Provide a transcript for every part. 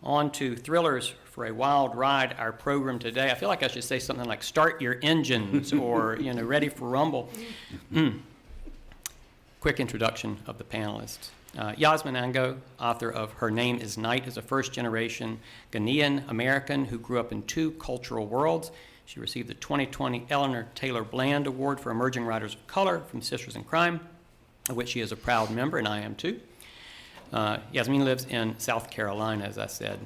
On to thrillers for a wild ride, our program today. I feel like I should say something like start your engines or, ready for rumble. Quick introduction of the panelists. Yasmin Angoe, author of Her Name is Night, is a first-generation Ghanaian American who grew up in two cultural worlds. She received the 2020 Eleanor Taylor Bland Award for Emerging Writers of Color from Sisters in Crime, of which she is a proud member, and I am too. Yasmin lives in South Carolina, as I said.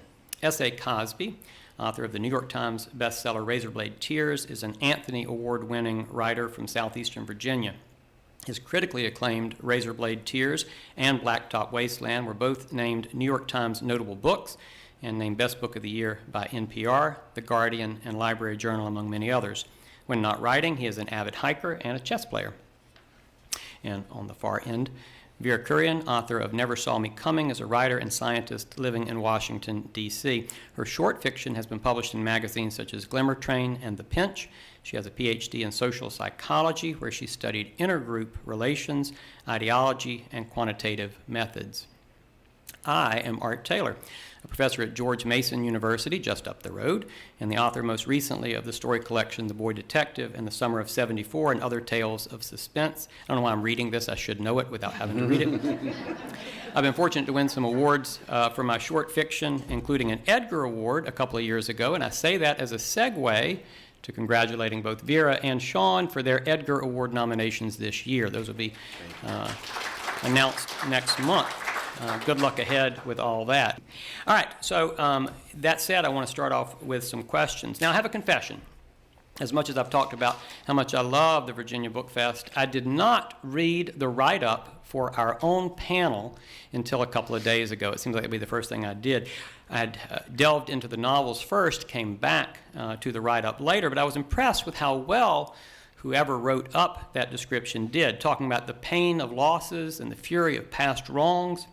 S.A. Cosby, author of the New York Times bestseller Razorblade Tears, is an Anthony Award-winning writer from southeastern Virginia. His critically acclaimed Razorblade Tears and Blacktop Wasteland were both named New York Times notable books and named Best Book of the Year by NPR, The Guardian, and Library Journal, among many others. When not writing, he is an avid hiker and a chess player. And on the far end, Vera Kurian, author of Never Saw Me Coming, is a writer and scientist living in Washington, D.C. Her short fiction has been published in magazines such as Glimmer Train and The Pinch. She has a Ph.D. in social psychology, where she studied intergroup relations, ideology, and quantitative methods. I am Art Taylor, a professor at George Mason University, just up the road, and the author most recently of the story collection The Boy Detective and The Summer of '74 and Other Tales of Suspense. I don't know why I'm reading this. I should know it without having to read it. I've been fortunate to win some awards for my short fiction, including an Edgar Award a couple of years ago, and I say that as a segue to congratulating both Vera and Sean for their Edgar Award nominations this year. Those will be announced next month. Good luck ahead with all that. All right, so that said, I want to start off with some questions. Now, I have a confession. As much as I've talked about how much I love the Virginia Book Fest, I did not read the write-up for our own panel until a couple of days ago. It seems like it'd be the first thing I did. I had delved into the novels first, came back to the write-up later, but I was impressed with how well whoever wrote up that description did, talking about the pain of losses and the fury of past wrongs,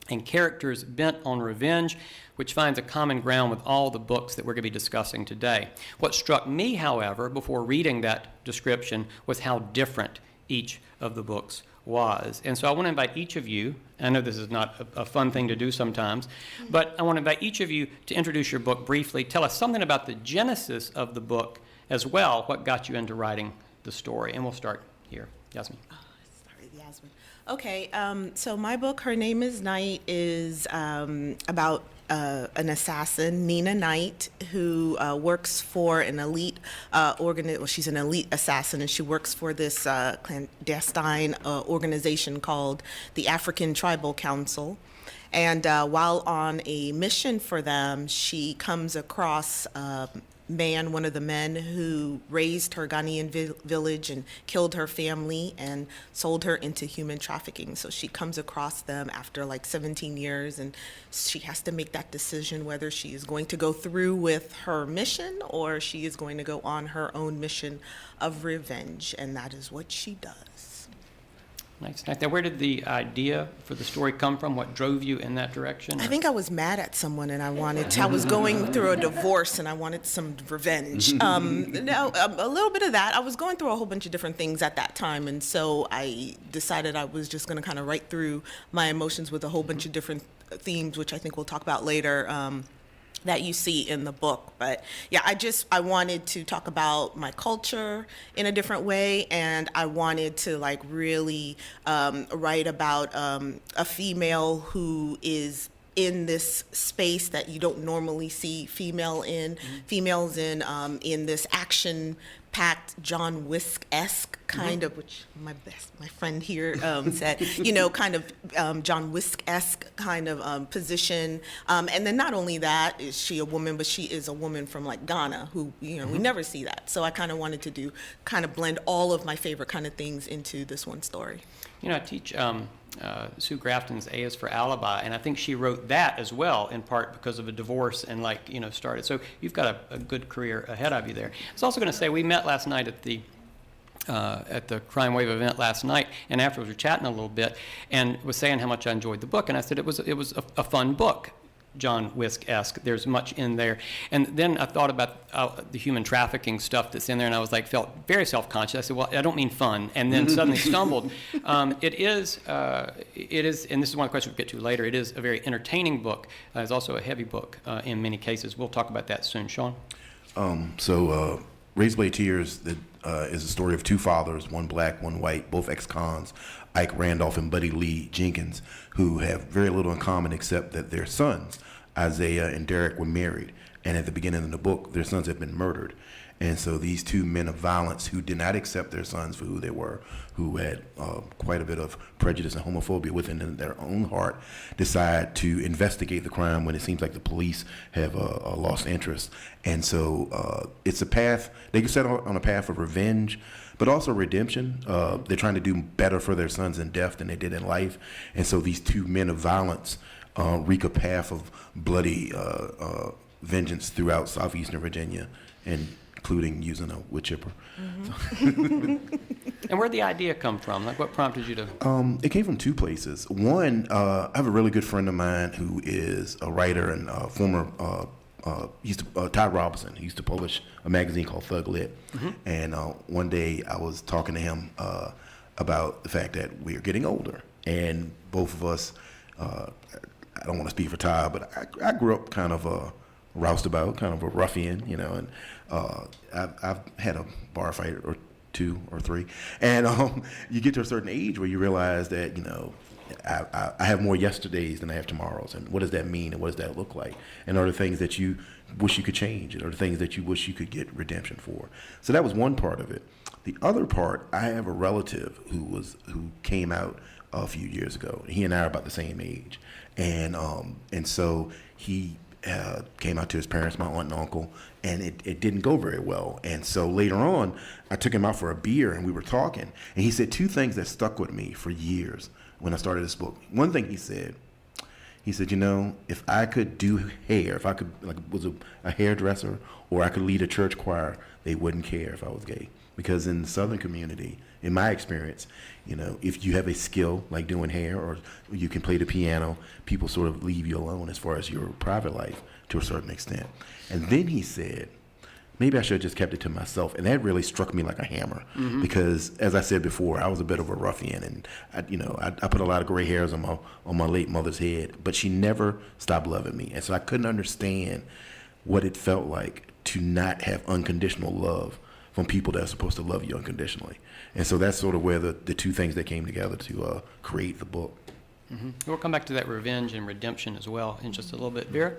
and characters bent on revenge, which finds a common ground with all the books that we're going to be discussing today. What struck me, however, before reading that description was how different each of the books was. And so I want to invite each of you, I know this is not a fun thing to do sometimes, but I want to invite each of you to introduce your book briefly, tell us something about the genesis of the book as well, what got you into writing the story. And we'll start here. Yasmin. Yasmin. Okay, so my book, Her Name is Night, is about an assassin, Nina Knight, who works for an elite she's an elite assassin, and she works for this clandestine organization called the African Tribal Council. And while on a mission for them, she comes across one of the men who raised her Ghanaian village and killed her family and sold her into human trafficking. So she comes across them after like 17 years, and she has to make that decision whether she is going to go through with her mission or she is going to go on her own mission of revenge, and that is what she does. Nice. Now, where did the idea for the story come from? What drove you in that direction? I think I was mad at someone, and I was going through a divorce, and I wanted some revenge. A little bit of that. I was going through a whole bunch of different things at that time, and so I decided I was just going to kind of write through my emotions with a whole bunch of different themes, which I think we'll talk about later, that you see in the book. But yeah, I wanted to talk about my culture in a different way, and I wanted to like really write about a female who is in this space that you don't normally see females in this action-packed John Wick-esque kind of, which my friend here said, kind of John Wick-esque kind of position. And then not only that is she a woman, but she is a woman from like Ghana who, we never see that. So I kind of wanted to blend all of my favorite kind of things into this one story. I teach Sue Grafton's A is for Alibi, and I think she wrote that as well, in part because of a divorce and started. So you've got a good career ahead of you there. I was also going to say, we met last night at the Crime Wave event last night, and afterwards we were chatting a little bit, and was saying how much I enjoyed the book, and I said it was a fun book. John Wisk-esque. There's much in there. And then I thought about the human trafficking stuff that's in there, and I was like, felt very self-conscious. I said, well, I don't mean fun. And then suddenly stumbled. It is, and this is one of the questions we'll get to later, it is a very entertaining book. It's also a heavy book in many cases. We'll talk about that soon. Sean? Razorblade Tears is a story of two fathers, one black, one white, both ex-cons, Ike Randolph and Buddy Lee Jenkins, who have very little in common except that their sons, Isaiah and Derek, were married. And at the beginning of the book, their sons had been murdered. And so these two men of violence who did not accept their sons for who they were, who had quite a bit of prejudice and homophobia within their own heart, decide to investigate the crime when it seems like the police have lost interest. And so it's a path, they get set on a path of revenge, but also redemption. They're trying to do better for their sons in death than they did in life. And so these two men of violence wreak a path of bloody vengeance throughout southeastern Virginia, and including using a wood chipper. Mm-hmm. And where'd the idea come from? Like, what prompted you to? It came from two places. One, I have a really good friend of mine who is a writer and former, Todd Robinson. He used to publish a magazine called Thug Lit. Mm-hmm. And one day I was talking to him about the fact that we are getting older. And both of us, I don't want to speak for Todd, but I grew up kind of a roustabout, kind of a ruffian, you know, and I've had a bar fight or two or three, and you get to a certain age where you realize that, you know, I have more yesterdays than I have tomorrows, and what does that mean, and what does that look like, and are there things that you wish you could change, and are there things that you wish you could get redemption for? So that was one part of it. The other part, I have a relative who came out a few years ago. He and I are about the same age, and so he came out to his parents, my aunt and uncle, and it didn't go very well. And so later on, I took him out for a beer, and we were talking, and he said two things that stuck with me for years when I started this book. One thing he said, you know, if I could do hair, if I could, like, was a hairdresser, or I could lead a church choir, they wouldn't care if I was gay. Because in the Southern community, in my experience, you know, if you have a skill like doing hair, or you can play the piano, people sort of leave you alone as far as your private life to a certain extent. And then he said, maybe I should have just kept it to myself. And that really struck me like a hammer. Mm-hmm. Because, as I said before, I was a bit of a ruffian, and I put a lot of gray hairs on my late mother's head, but she never stopped loving me. And so I couldn't understand what it felt like to not have unconditional love from people that are supposed to love you unconditionally. And so that's sort of where the two things that came together to create the book. Mm-hmm. We'll come back to that revenge and redemption as well in just a little bit. Vera?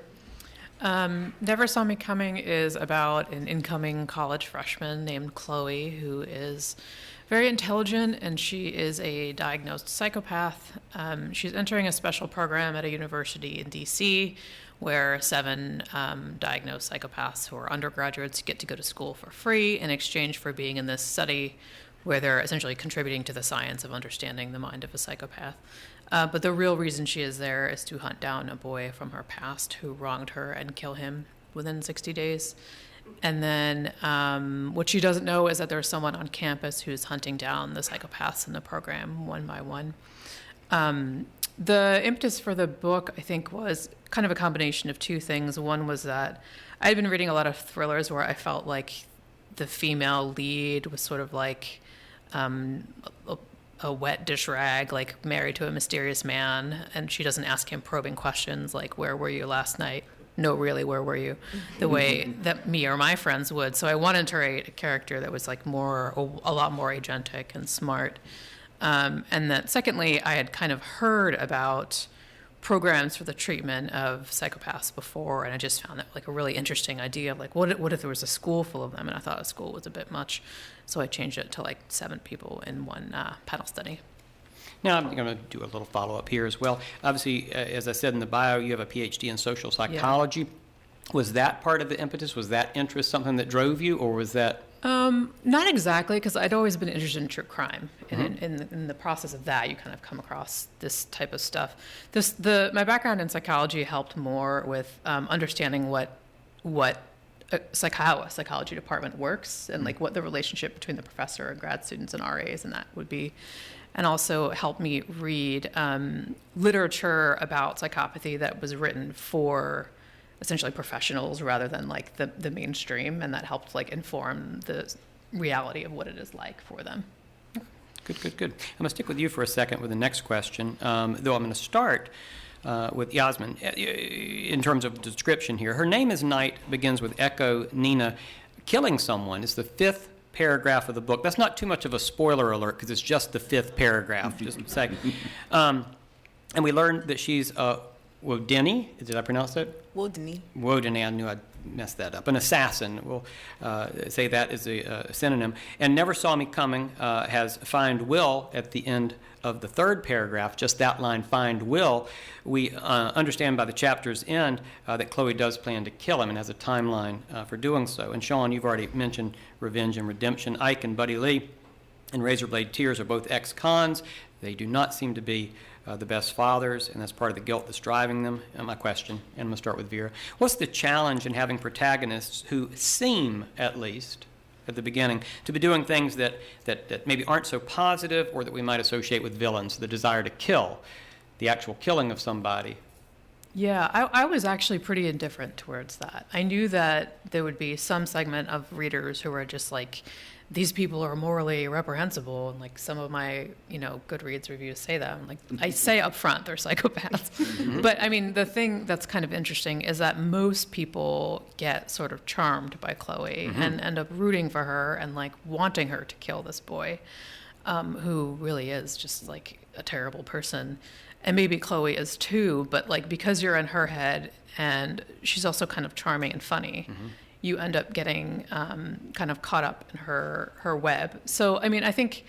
Never Saw Me Coming is about an incoming college freshman named Chloe, who is very intelligent, and she is a diagnosed psychopath. She's entering a special program at a university in D.C. where 7 diagnosed psychopaths who are undergraduates get to go to school for free in exchange for being in this study where they're essentially contributing to the science of understanding the mind of a psychopath. But the real reason she is there is to hunt down a boy from her past who wronged her and kill him within 60 days. And then what she doesn't know is that there's someone on campus who's hunting down the psychopaths in the program one by one. The impetus for the book, I think, was kind of a combination of two things. One was that I had been reading a lot of thrillers where I felt like the female lead was sort of like a wet dish rag, like married to a mysterious man, and she doesn't ask him probing questions like, where were you last night? No, really, where were you? The way that me or my friends would. So I wanted to write a character that was like a lot more agentic and smart. And that secondly, I had kind of heard about programs for the treatment of psychopaths before, and I just found that like a really interesting idea of like, what if there was a school full of them? And I thought a school was a bit much, so I changed it to like 7 people in one panel study. Now, I'm going to do a little follow-up here as well. Obviously, as I said in the bio, you have a PhD in social psychology. Yeah. Was that part of the impetus? Was that interest something that drove you, or was that... Not exactly, because I'd always been interested in true crime. And mm-hmm. in the process of that, you kind of come across this type of stuff. My background in psychology helped more with understanding how a psychology department works, and like what the relationship between the professor and grad students and RAs and that would be. and also helped me read literature about psychopathy that was written for essentially professionals rather than like the mainstream, and that helped like inform the reality of what it is like for them. Good. I'm going to stick with you for a second with the next question, though I'm going to start with Yasmin. In terms of description here, her name is Night begins with Echo Nina killing someone. It's the 5th paragraph of the book. That's not too much of a spoiler alert because it's just the 5th paragraph, just a second. And we learned that she's Wodini. Did I pronounce it? Wodini. I knew I'd messed that up. An assassin. We'll say that is a synonym. And Never Saw Me Coming has Find Will at the end of the 3rd paragraph, just that line, Find Will. We understand by the chapter's end that Chloe does plan to kill him and has a timeline for doing so. And Sean, you've already mentioned revenge and redemption. Ike and Buddy Lee and Razorblade Tears are both ex-cons. They do not seem to be the best fathers, and that's part of the guilt that's driving them. And my question, and I'm going to start with Vera. What's the challenge in having protagonists who seem, at least, at the beginning, to be doing things that maybe aren't so positive or that we might associate with villains, the desire to kill, the actual killing of somebody? Yeah, I was actually pretty indifferent towards that. I knew that there would be some segment of readers who were just like, these people are morally reprehensible, and like some of my, Goodreads reviews say that. I'm like, I say up front they're psychopaths. But I mean, the thing that's kind of interesting is that most people get sort of charmed by Chloe and end up rooting for her and like wanting her to kill this boy, who really is just like a terrible person. And maybe Chloe is too, but like because you're in her head and she's also kind of charming and funny, you end up getting kind of caught up in her web. So, I mean, I think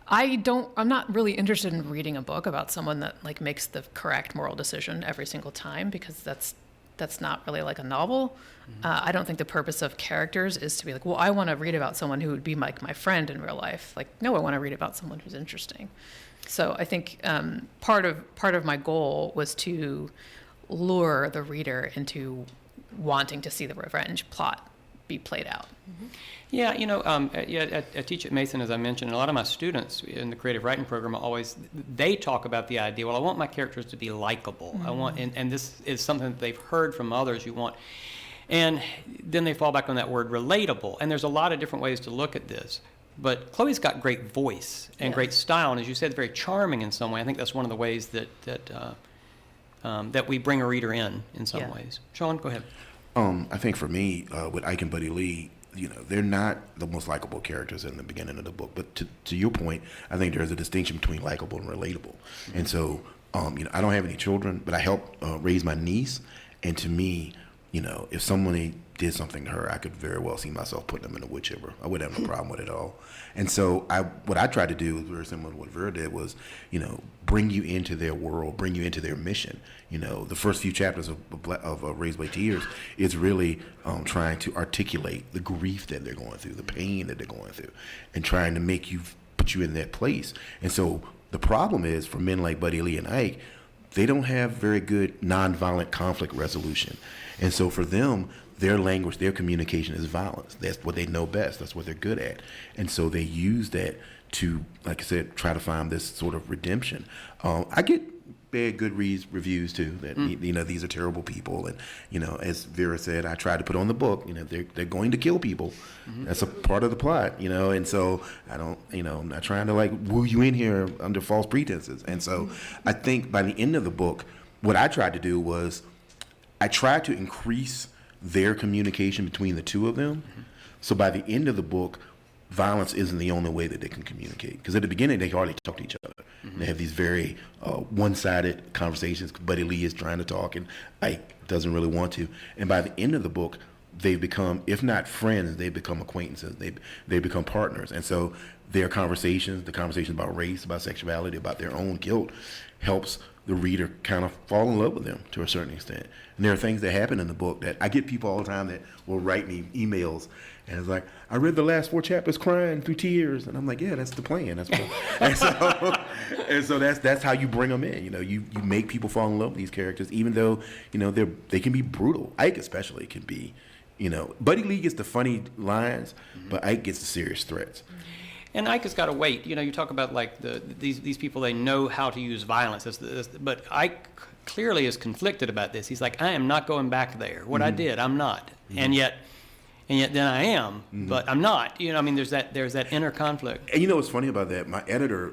I'm not really interested in reading a book about someone that like makes the correct moral decision every single time, because that's not really like a novel. I don't think the purpose of characters is to be like, well, I want to read about someone who would be like my friend in real life. Like, no, I want to read about someone who's interesting. So I think part of my goal was to lure the reader into wanting to see the revenge plot be played out. Yeah, I teach at Mason, as I mentioned, and a lot of my students in the creative writing program they talk about the idea, well, I want my characters to be likable. I want, and this is something that they've heard from others you want. And then they fall back on that word relatable. And there's a lot of different ways to look at this. But Chloe's got great voice and great style, and as you said, very charming in some way. I think that's one of the ways that we bring a reader in some ways. Sean, go ahead. I think for me, with Ike and Buddy Lee, they're not the most likable characters in the beginning of the book. But to your point, I think there's a distinction between likable and relatable. And so, I don't have any children, but I helped raise my niece. And to me, if someone did something to her, I could very well see myself putting them in a wood chipper. I wouldn't have no problem with it at all. And so what I tried to do was very similar to what Vera did was, bring you into their world, bring you into their mission. The first few chapters of Razorblade Tears is really trying to articulate the grief that they're going through, the pain that they're going through, and trying to put you in that place. And so the problem is for men like Buddy Lee and Ike, they don't have very good nonviolent conflict resolution. And so for them, their language, their communication is violence. That's what they know best. That's what they're good at. And so they use that to, like I said, try to find this sort of redemption. I get bad Goodreads reviews too, that, these are terrible people. And, as Vera said, I tried to put on the book, they're going to kill people. That's a part of the plot, and so I don't, I'm not trying to like woo you in here under false pretenses. And so I think by the end of the book, what I tried to do was I tried to increase their communication between the two of them. So by the end of the book, violence isn't the only way that they can communicate. Because at the beginning, they hardly talk to each other. They have these very one-sided conversations. Buddy Lee is trying to talk, and Ike doesn't really want to. And by the end of the book, they've become, if not friends, they've become acquaintances. They become partners. And so their conversations, the conversations about race, about sexuality, about their own guilt, helps the reader kind of fall in love with them to a certain extent. And there are things that happen in the book that I get people all the time that will write me emails, and it's like, I read the last 4 chapters crying through tears, and I'm like, yeah, that's the plan. That's what. and so that's how you bring them in. You make people fall in love with these characters, even though they can be brutal. Ike especially can be. Buddy Lee gets the funny lines, but Ike gets the serious threats. And Ike has got to wait. You know, you talk about like these people, they know how to use violence. But Ike clearly is conflicted about this. He's like, I am not going back there. What I did, I'm not. And yet then I am, but I'm not. You know, I mean, there's that inner conflict. And you know what's funny about that? My editor,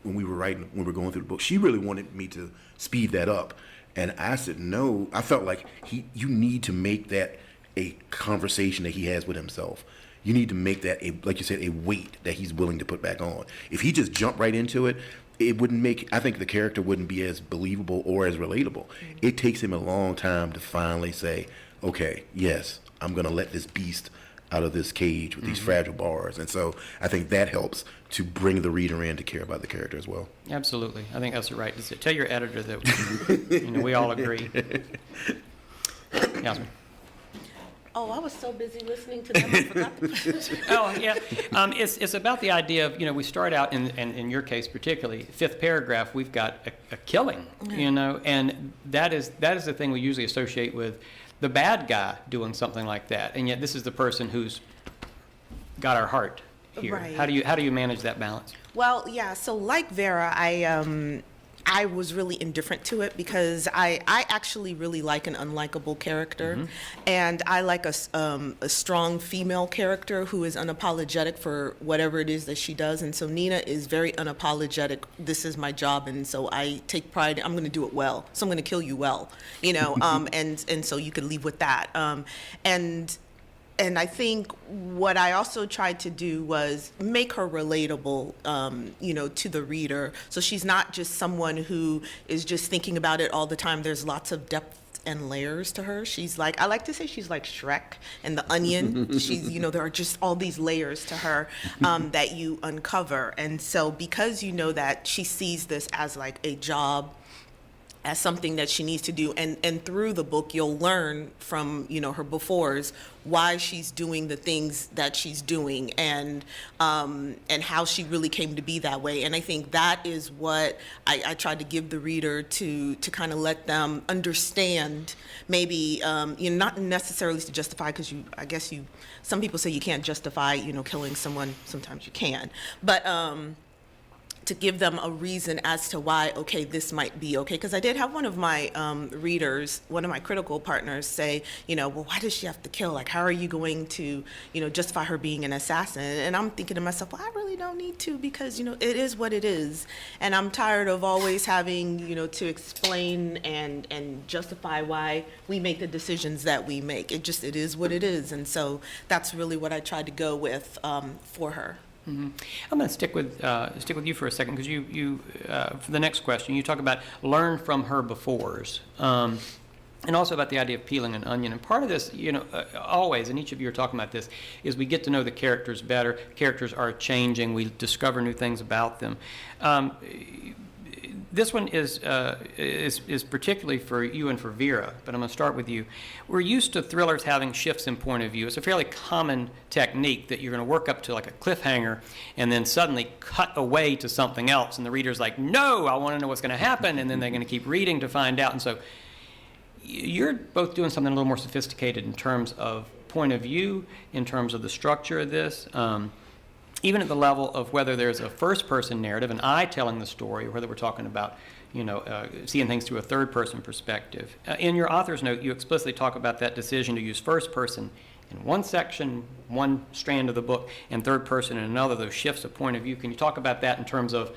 when we were going through the book, she really wanted me to speed that up. And I said, no. I felt like you need to make that a conversation that he has with himself. You need to make that, like you said, a weight that he's willing to put back on. If he just jumped right into it, I think the character wouldn't be as believable or as relatable. It takes him a long time to finally say, okay, yes, I'm going to let this beast out of this cage with these fragile bars. And so I think that helps to bring the reader in to care about the character as well. Absolutely. I think that's right. Tell your editor that we all agree. Yasmin. Oh, I was so busy listening to them, I forgot the question. Oh, yeah. It's about the idea of, we start out, in your case particularly, fifth paragraph, we've got a killing, and that is the thing we usually associate with the bad guy doing something like that. And yet this is the person who's got our heart here. Right. How do you manage that balance? Well, yeah, so like Vera, I was really indifferent to it because I actually really like an unlikable character, and I like a strong female character who is unapologetic for whatever it is that she does. And so Nina is very unapologetic. This is my job, and so I take pride. I'm going to do it well, so I'm going to kill you well, and so you can leave with that. And I think what I also tried to do was make her relatable, to the reader. So she's not just someone who is just thinking about it all the time. There's lots of depth and layers to her. She's like, I like to say she's like Shrek and the Onion. She's, there are just all these layers to her that you uncover. And so because you know that she sees this as like a job, as something that she needs to do, and through the book you'll learn from her befores why she's doing the things that she's doing, and how she really came to be that way. And I think that is what I tried to give the reader to kind of let them understand. Maybe not necessarily to justify, because some people say you can't justify killing someone. Sometimes you can, but to give them a reason as to why, okay, this might be okay. Because I did have one of my readers, one of my critical partners say, well, why does she have to kill? Like, how are you going to, justify her being an assassin? And I'm thinking to myself, well, I really don't need to, because, it is what it is. And I'm tired of always having, to explain and justify why we make the decisions that we make. It is what it is. And so that's really what I tried to go with for her. I'm going to stick with you for a second, because you for the next question, you talk about learn from her befores, and also about the idea of peeling an onion. And part of this, always, and each of you are talking about this, is we get to know the characters better. Characters are changing. We discover new things about them. This one is particularly for you and for Vera, but I'm going to start with you. We're used to thrillers having shifts in point of view. It's a fairly common technique that you're going to work up to like a cliffhanger and then suddenly cut away to something else, and the reader's like, no, I want to know what's going to happen, and then they're going to keep reading to find out. And so you're both doing something a little more sophisticated in terms of point of view, in terms of the structure of this. Even at the level of whether there's a first-person narrative, an I telling the story, or whether we're talking about, seeing things through a third-person perspective. In your author's note, you explicitly talk about that decision to use first-person in one section, one strand of the book, and third-person in another, those shifts of point of view. Can you talk about that in terms of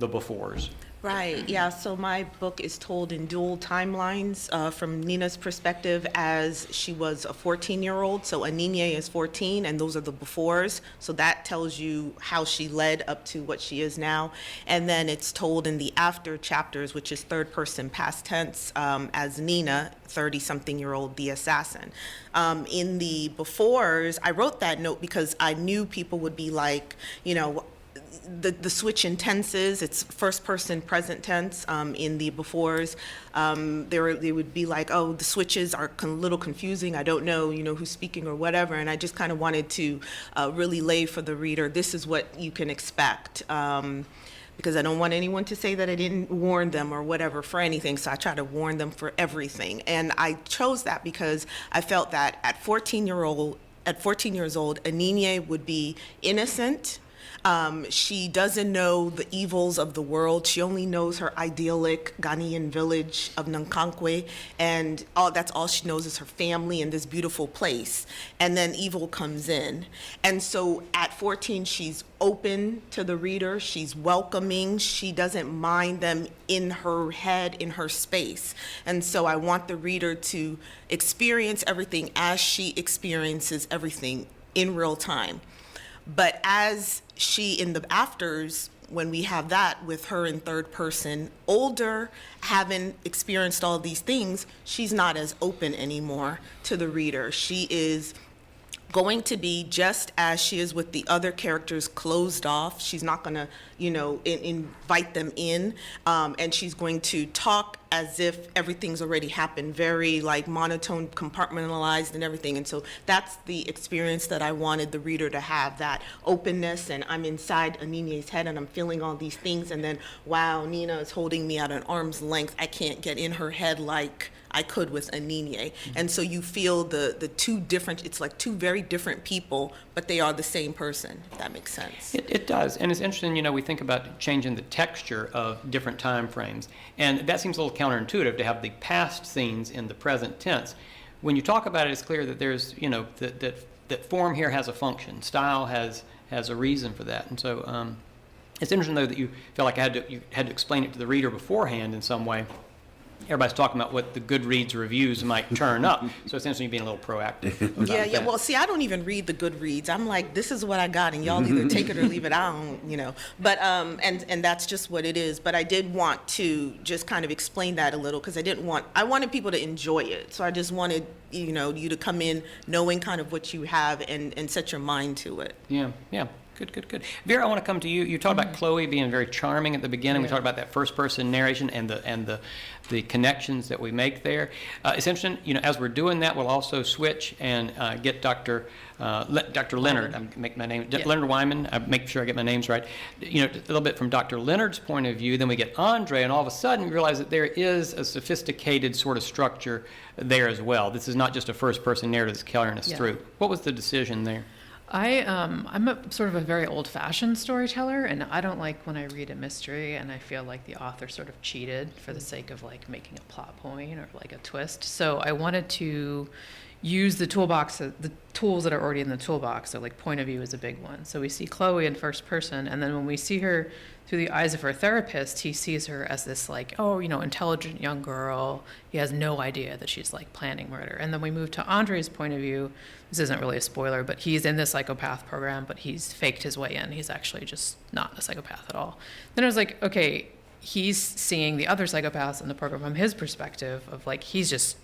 the befores? Right, yeah, so my book is told in dual timelines from Nina's perspective as she was a 14-year-old. So Anine is 14, and those are the befores. So that tells you how she led up to what she is now. And then it's told in the after chapters, which is third person past tense, as Nina, 30-something-year-old, the assassin. In the befores, I wrote that note because I knew people would be like, the switch in tenses, it's first person present tense in the befores. They would be like, oh, the switches are a little confusing. I don't know, who's speaking or whatever. And I just kind of wanted to really lay for the reader, this is what you can expect. Because I don't want anyone to say that I didn't warn them or whatever for anything. So I try to warn them for everything. And I chose that because I felt that at 14 years old, Anine would be innocent She doesn't know the evils of the world. She only knows her idyllic Ghanaian village of Mcconaughey, and that's all she knows is her family and this beautiful place. And then evil comes in. And so at 14, she's open to the reader. She's welcoming. She doesn't mind them in her head, in her space. And so I want the reader to experience everything as she experiences everything in real time. But as she, in the afters, when we have that with her in third person, older, having experienced all these things, she's not as open anymore to the reader. She is going to be just as she is with the other characters, closed off. She's not going to, invite them in, and she's going to talk as if everything's already happened, very like monotone, compartmentalized and everything. And so that's the experience that I wanted the reader to have, that openness, and I'm inside Aninye's head and I'm feeling all these things, and then, wow, Nina is holding me at an arm's length. I can't get in her head like I could with Anine. And so you feel the two different, it's like two very different people, but they are the same person, if that makes sense. It does. And it's interesting, we think about changing the texture of different time frames. And that seems a little counterintuitive to have the past scenes in the present tense. When you talk about it, it's clear that there's, that form here has a function. Style has a reason for that. And so it's interesting, though, that you feel like you had to explain it to the reader beforehand in some way. Everybody's talking about what the Goodreads reviews might turn up, so it's interesting being a little proactive. Yeah. Well, see, I don't even read the Goodreads. I'm like, this is what I got, and y'all either take it or leave it. I don't, But and that's just what it is. But I did want to just kind of explain that a little, because I wanted people to enjoy it. So I just wanted you to come in knowing kind of what you have and set your mind to it. Yeah. Good. Vera, I want to come to you. You talked about Chloe being very charming at the beginning. We talked about that first-person narration and the connections that we make there. It's interesting, as we're doing that, we'll also switch and get Dr. Leonard. Leonard Wyman. I make sure I get my names right. A little bit from Dr. Leonard's point of view. Then we get Andre, and all of a sudden we realize that there is a sophisticated sort of structure there as well. This is not just a first-person narrative that's carrying us through. What was the decision there? I'm a sort of a very old-fashioned storyteller, and I don't like when I read a mystery and I feel like the author sort of cheated for the sake of like making a plot point or like a twist. So I wanted to use the toolbox, the tools that are already in the toolbox. So like point of view is a big one. So we see Chloe in first person, and then when we see her through the eyes of her therapist, he sees her as this like, intelligent young girl. He has no idea that she's like planning murder. And then we move to Andre's point of view. This isn't really a spoiler, but he's in this psychopath program, but he's faked his way in. He's actually just not a psychopath at all. Then I was like, okay, he's seeing the other psychopaths in the program from his perspective of like, he's just,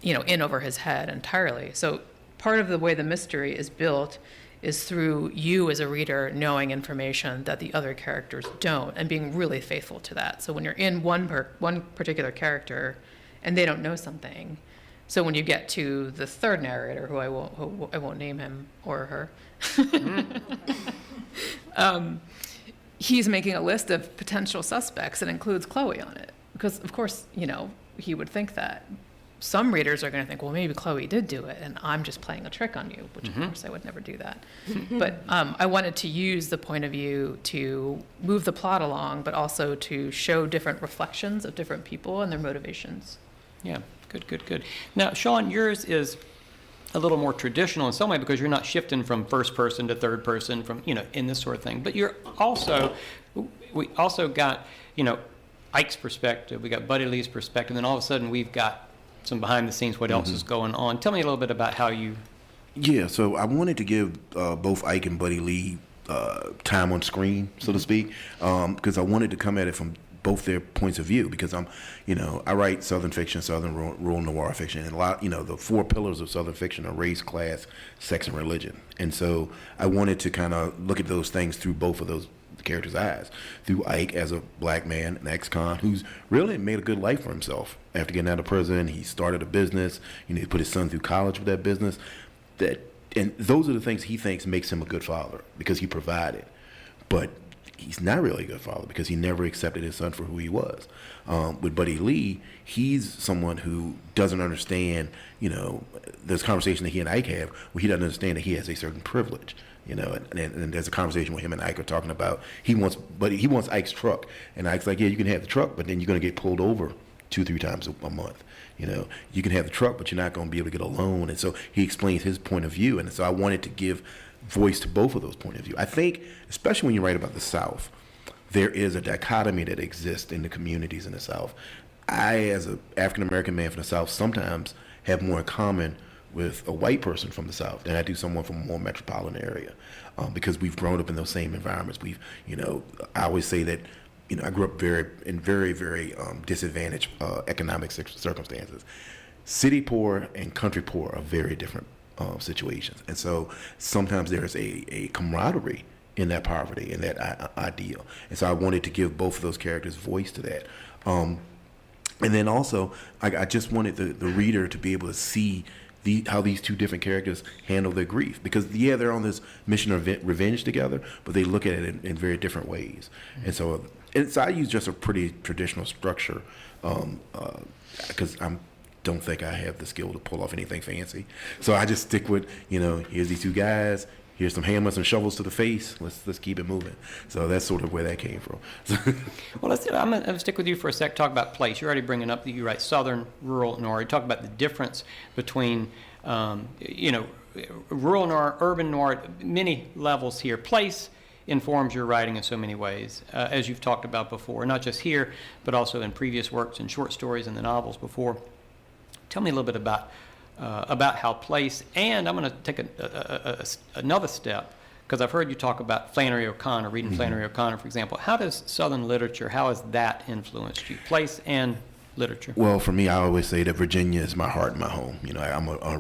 in over his head entirely. So part of the way the mystery is built is through you as a reader knowing information that the other characters don't and being really faithful to that. So when you're in one particular character and they don't know something, so when you get to the third narrator, who I won't name him or her, he's making a list of potential suspects that includes Chloe on it. Because of course, he would think that. Some readers are going to think, well, maybe Chloe did do it, and I'm just playing a trick on you, which, of course, I would never do that. But I wanted to use the point of view to move the plot along, but also to show different reflections of different people and their motivations. Yeah, good. Now, Sean, yours is a little more traditional in some way because you're not shifting from first person to third person from, in this sort of thing. But we also got, Ike's perspective, we got Buddy Lee's perspective, and then all of a sudden we've got some behind the scenes, what else is going on. Tell me a little bit about how you... Yeah, so I wanted to give both Ike and Buddy Lee time on screen, so to speak, because I wanted to come at it from both their points of view, because I write Southern fiction, Southern rural noir fiction, and a lot, the four pillars of Southern fiction are race, class, sex, and religion. And so I wanted to kind of look at those things through both of those character's eyes, through Ike as a black man, an ex-con who's really made a good life for himself after getting out of prison. He started a business, he put his son through college with that business. And those are the things he thinks makes him a good father, because he provided. But he's not really a good father because he never accepted his son for who he was. With Buddy Lee, he's someone who doesn't understand, there's a conversation that he and Ike have where he doesn't understand that he has a certain privilege, and there's a conversation where him and Ike are talking about he wants Ike's truck, and Ike's like, yeah, you can have the truck, but then you're going to get pulled over 2-3 times a month. You can have the truck, but you're not going to be able to get a loan. And so he explains his point of view, and so I wanted to give voice to both of those point of view. I think, especially when you write about the South, there is a dichotomy that exists in the communities in the South. I, as an African-American man from the South, sometimes have more in common with a white person from the South than I do someone from a more metropolitan area, because we've grown up in those same environments. I always say that, I grew up in very, very disadvantaged economic circumstances. City poor and country poor are very different situations. And so sometimes there's a camaraderie in that poverty and that ideal. And so I wanted to give both of those characters voice to that. And then also, I just wanted the reader to be able to see how these two different characters handle their grief. Because, they're on this mission of revenge together, but they look at it in very different ways. And so I use just a pretty traditional structure because I don't think I have the skill to pull off anything fancy. So I just stick with, here's these two guys. Here's some hammers and shovels to the face. Let's keep it moving. So that's sort of where that came from. Well, I'm going to stick with you for a sec, talk about place. You're already bringing up that you write Southern, rural, Nor. You talk about the difference between, rural Nor, urban Nor, many levels here. Place informs your writing in so many ways, as you've talked about before, not just here, but also in previous works and short stories and the novels before. Tell me a little bit about how place, and I'm going to take another step, because I've heard you talk about Flannery O'Connor, reading Flannery O'Connor, for example. How does Southern literature, how has that influenced you, place and literature? Well, for me, I always say that Virginia is my heart and my home.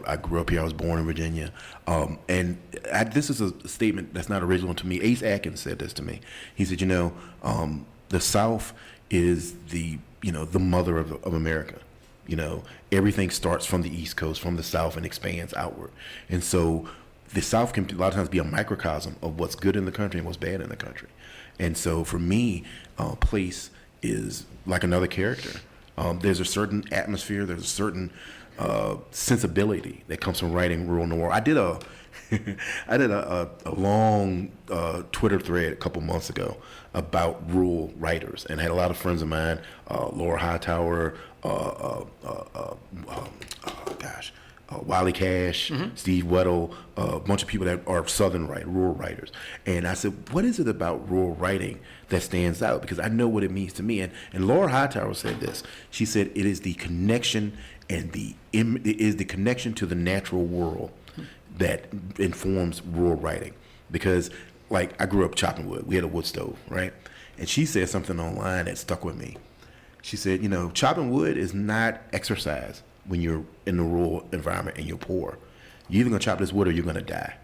I grew up here. I was born in Virginia. This is a statement that's not original to me. Ace Atkins said this to me. He said, the South is the mother of America. Everything starts from the East Coast, from the South, and expands outward. And so the South can a lot of times be a microcosm of what's good in the country and what's bad in the country. And so for me, place is like another character. There's a certain atmosphere, there's a certain sensibility that comes from writing rural Nor. I did a long Twitter thread a couple months ago about rural writers, and had a lot of friends of mine, Laura Hightower, Wiley Cash, Steve Weddle, a bunch of people that are Southern rural writers. And I said, what is it about rural writing that stands out? Because I know what it means to me. And Laura Hightower said this. She said, it is the connection it is the connection to the natural world that informs rural writing. Because, I grew up chopping wood. We had a wood stove, right? And she said something online that stuck with me. She said, chopping wood is not exercise when you're in the rural environment and you're poor. You're either going to chop this wood or you're going to die.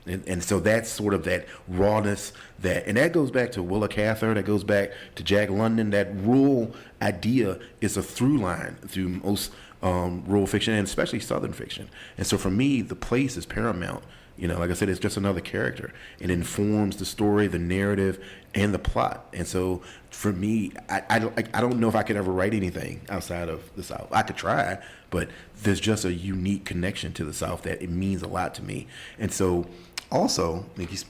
And so that's sort of that rawness, and that goes back to Willa Cather, that goes back to Jack London. That rural idea is a through line through most rural fiction, and especially Southern fiction. And so for me, the place is paramount. Like I said, it's just another character. It informs the story, the narrative, and the plot. And so for me, I don't know if I could ever write anything outside of the South. I could try, but there's just a unique connection to the South that it means a lot to me. And so also,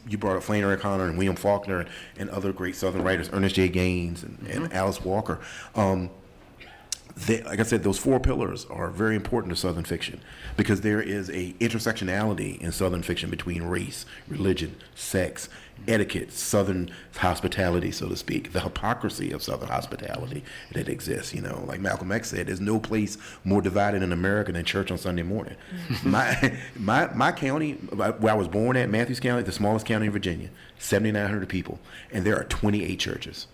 you brought up Flannery O'Connor and William Faulkner and other great Southern writers, Ernest J. Gaines and Alice Walker. Like I said, those four pillars are very important to Southern fiction because there is a intersectionality in Southern fiction between race, religion, sex, etiquette, Southern hospitality, so to speak, the hypocrisy of Southern hospitality that exists. Like Malcolm X said, there's no place more divided in America than church on Sunday morning. My county, where I was born at, Matthews County, the smallest county in Virginia, 7,900 people, and there are 28 churches.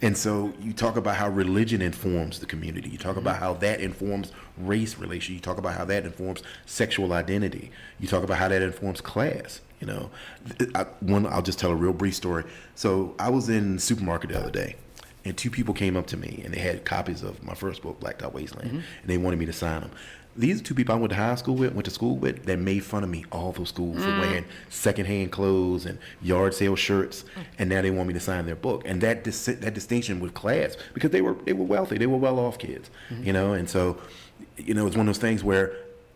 And so you talk about how religion informs the community. You talk about how that informs race relation. You talk about how that informs sexual identity. You talk about how that informs class. I'll just tell a real brief story. So I was in the supermarket the other day, and 2 people came up to me, and they had copies of my first book, Blacktop Wasteland, and they wanted me to sign them. These are 2 people I went to school with, that made fun of me all through school for wearing secondhand clothes and yard sale shirts, and now they want me to sign their book. And that distinction with class, because they were wealthy, they were well-off kids, you know, and so, you know, it's one of those things where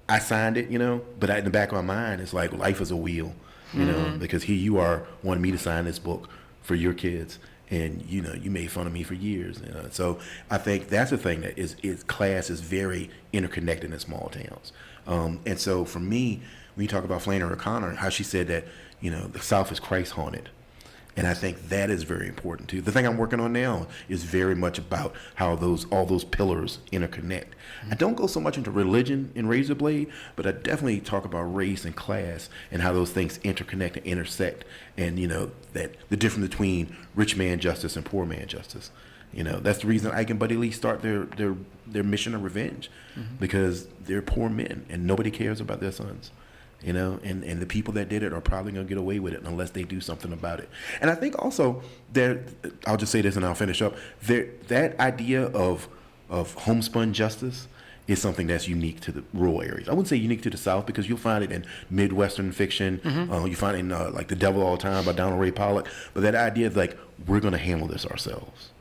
I signed it, you know, but in the back of my mind, it's like life is a wheel, you know, because here you are wanting me to sign this book for your kids. And, you know, you made fun of me for years. You know? So I think that's the thing that is class is very interconnected in small towns. And so for me, when you talk about Flannery O'Connor, how she said that, you know, the South is Christ haunted. And I think that is very important too. The thing I'm working on now is very much about how all those pillars interconnect. I don't go so much into religion in Razorblade, but I definitely talk about race and class and how those things interconnect and intersect. And, you know, that the difference between rich man justice and poor man justice. You know, that's the reason Ike and Buddy Lee start their mission of revenge, because they're poor men and nobody cares about their sons. You know, and the people that did it are probably going to get away with it unless they do something about it. And I think also I'll just say this and I'll finish up. That idea of homespun justice is something that's unique to the rural areas. I wouldn't say unique to the South, because you'll find it in Midwestern fiction. You find it in like The Devil All the Time by Donald Ray Pollock. But that idea of like, we're going to handle this ourselves.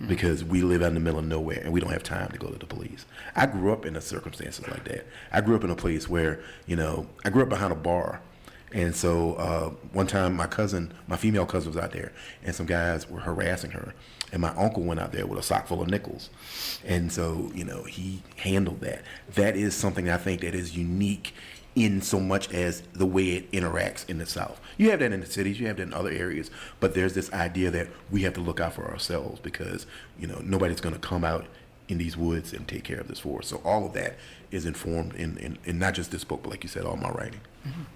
Because we live out in the middle of nowhere and we don't have time to go to the police. I grew up in circumstances like that. I grew up in a place where, you know, I grew up behind a bar. And so one time my female cousin was out there, and some guys were harassing her. And my uncle went out there with a sock full of nickels. And so, you know, he handled that. That is something I think that is unique in so much as the way it interacts in the South. You have that in the cities, you have that in other areas, but there's this idea that we have to look out for ourselves because, you know, nobody's going to come out in these woods and take care of this for us. So all of that is informed in not just this book, but like you said, all my writing.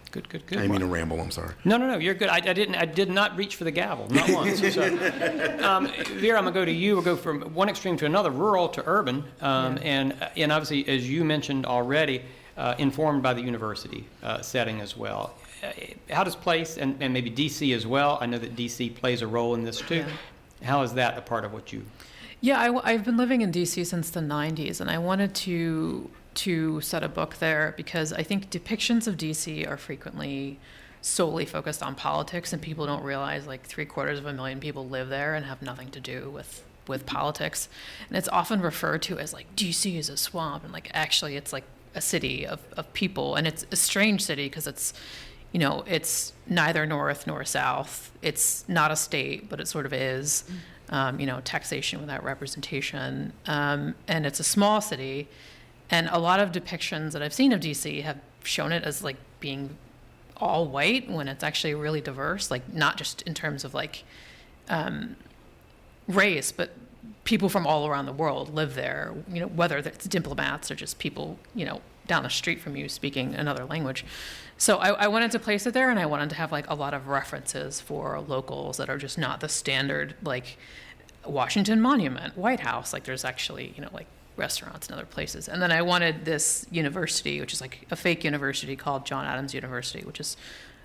Good. I didn't mean to ramble, I'm sorry. No, you're good. I did not reach for the gavel, not once. So, Vera, I'm gonna go to you. We'll go from one extreme to another, rural to urban, and obviously, as you mentioned already, informed by the university setting as well. How does place and maybe DC as well? I know that DC plays a role in this too. How is that a part of what you? Yeah, I've been living in DC since the 90s, and I wanted to set a book there because I think depictions of DC are frequently solely focused on politics, and people don't realize like 750,000 people live there and have nothing to do with politics. And it's often referred to as like DC is a swamp, and like actually it's like a city of people, and it's a strange city because it's, you know, it's neither north nor south. It's not a state, but it sort of is. You know, taxation without representation, and it's a small city, and a lot of depictions that I've seen of DC have shown it as like being all white when it's actually really diverse, like not just in terms of like race, but people from all around the world live there, you know, whether it's diplomats or just people, you know, down the street from you speaking another language. So I wanted to place it there, and I wanted to have like a lot of references for locals that are just not the standard, like Washington Monument, White House. Like there's actually, you know, like restaurants and other places. And then I wanted this university, which is like a fake university called John Adams University, which is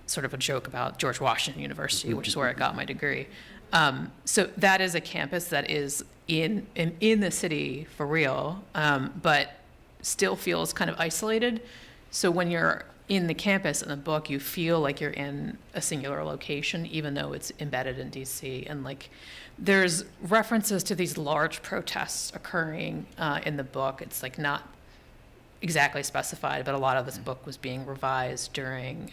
sort of a joke about George Washington University, which is where I got my degree. So that is a campus that is in the city for real, but still feels kind of isolated. So when you're in the campus in the book, you feel like you're in a singular location, even though it's embedded in DC. And like, there's references to these large protests occurring in the book. It's like not exactly specified, but a lot of this book was being revised during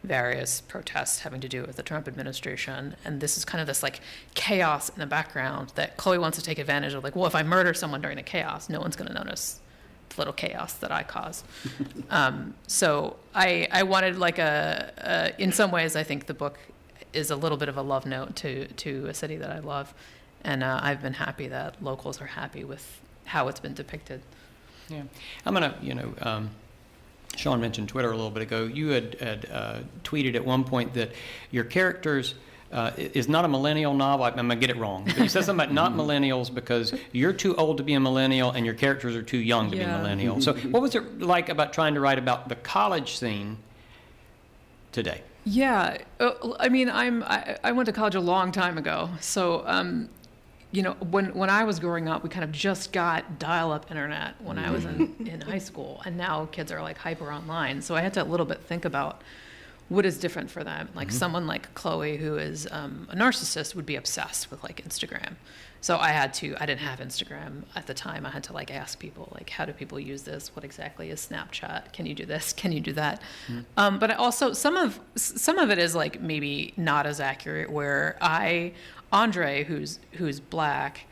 various protests having to do with the Trump administration. And this is kind of this like chaos in the background that Chloe wants to take advantage of. Like, well, if I murder someone during the chaos, no one's going to notice the little chaos that I caused. So I wanted like in some ways, I think the book is a little bit of a love note to a city that I love. And I've been happy that locals are happy with how it's been depicted. Yeah, I'm gonna, Sean mentioned Twitter a little bit ago. You had tweeted at one point that your characters is not a millennial novel. I'm gonna get it wrong. But you said something about not millennials because you're too old to be a millennial and your characters are too young to be millennial. So what was it like about trying to write about the college scene today? Yeah, I mean, I went to college a long time ago, so when I was growing up, we kind of just got dial-up internet when I was in high school, and now kids are like hyper online. So I had to a little bit think about what is different for them. Like someone like Chloe, who is a narcissist, would be obsessed with like Instagram. So I didn't have Instagram at the time. I had to like ask people, like, how do people use this? What exactly is Snapchat? Can you do this? Can you do that? But I also, some of it is like maybe not as accurate, where Andre, who's black,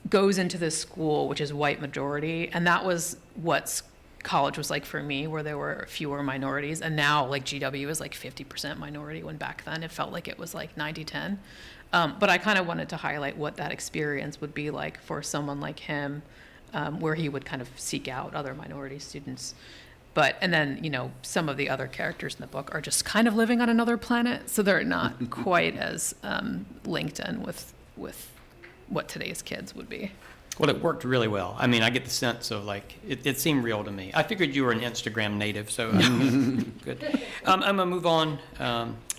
goes into this school which is white majority, and that was what college was like for me, where there were fewer minorities, and now like GW is like 50% minority, when back then it felt like it was like 90-10. But I kind of wanted to highlight what that experience would be like for someone like him, where he would kind of seek out other minority students. And then, some of the other characters in the book are just kind of living on another planet, so they're not quite as linked in with what today's kids would be. Well, it worked really well. I mean, I get the sense of like, it seemed real to me. I figured you were an Instagram native, so good. I'm going to move on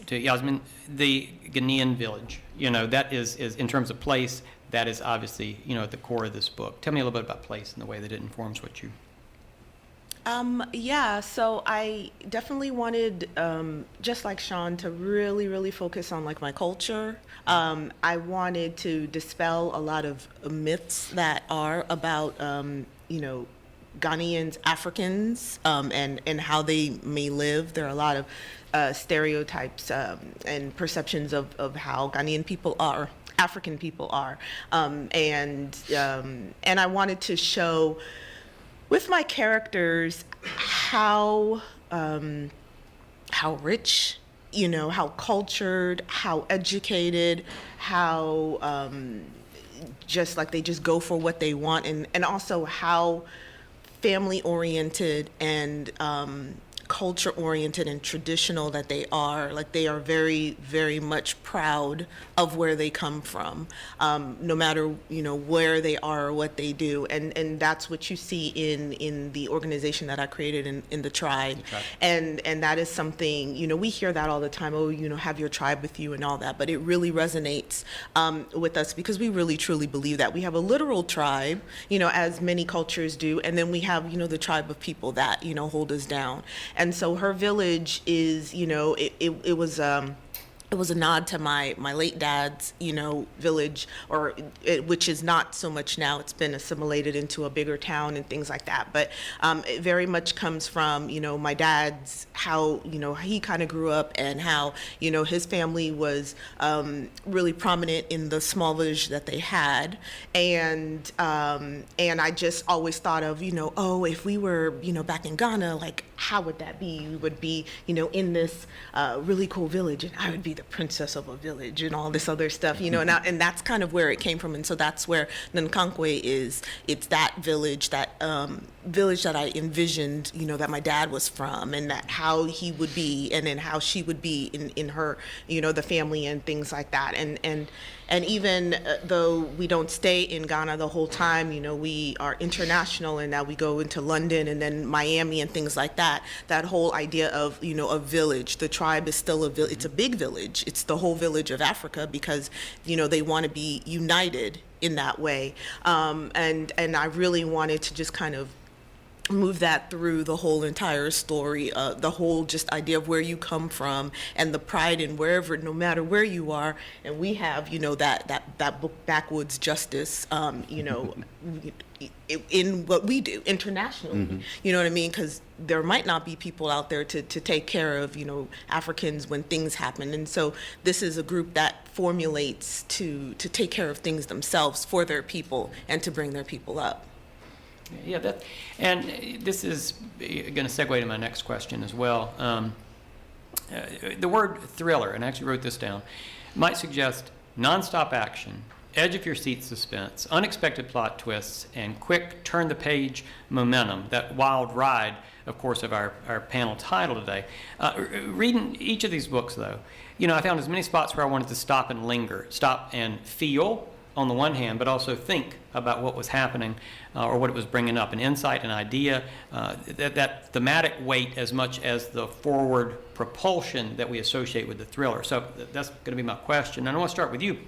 to Yasmin. The Ghanaian village, that is in terms of place, that is obviously, at the core of this book. Tell me a little bit about place and the way that it informs what you... So I definitely wanted, just like Sean, to really, really focus on like my culture. I wanted to dispel a lot of myths that are about, Ghanaians, Africans, and how they may live. There are a lot of stereotypes and perceptions of how Ghanaian people are, African people are, and I wanted to show with my characters how rich, how cultured, how educated, how just like they just go for what they want, and also how family oriented and culture oriented and traditional that they are. Like they are very, very much proud of where they come from, no matter where they are or what they do, and that's what you see in the organization that I created in the tribe. And that is something, we hear that all the time. Oh, have your tribe with you and all that, but it really resonates with us because we really truly believe that we have a literal tribe, as many cultures do, and then we have the tribe of people that hold us down. And so her village is, it was a nod to my late dad's, village, which is not so much now. It's been assimilated into a bigger town and things like that. But it very much comes from, my dad's, how, he kind of grew up and how, his family was really prominent in the small village that they had. And I just always thought of, if we were, back in Ghana, like, how would that be? We would be, in this really cool village, and I would be the princess of a village and all this other stuff, and that's kind of where it came from. And so that's where Mcconaughey is. It's that village that I envisioned, that my dad was from, and that how he would be, and then how she would be in her, the family and things like that. And even though we don't stay in Ghana the whole time, we are international, and now we go into London and then Miami and things like that. That whole idea of, a village, the tribe is still a village. It's a big village. It's the whole village of Africa because, they want to be united in that way. And I really wanted to just kind of move that through the whole entire story, the whole just idea of where you come from and the pride in wherever, no matter where you are. And we have, that book, Backwoods Justice, in what we do internationally, you know what I mean? Because there might not be people out there to take care of, Africans when things happen. And so this is a group that formulates to take care of things themselves for their people and to bring their people up. Yeah, and this is going to segue to my next question as well. The word thriller, and I actually wrote this down, might suggest nonstop action, edge-of-your-seat suspense, unexpected plot twists, and quick turn-the-page momentum, that wild ride, of course, of our panel title today. Reading each of these books, though, I found as many spots where I wanted to stop and linger, stop and feel, on the one hand, but also think about what was happening or what it was bringing up, an insight, an idea, that thematic weight as much as the forward propulsion that we associate with the thriller. So that's going to be my question. And I want to start with you,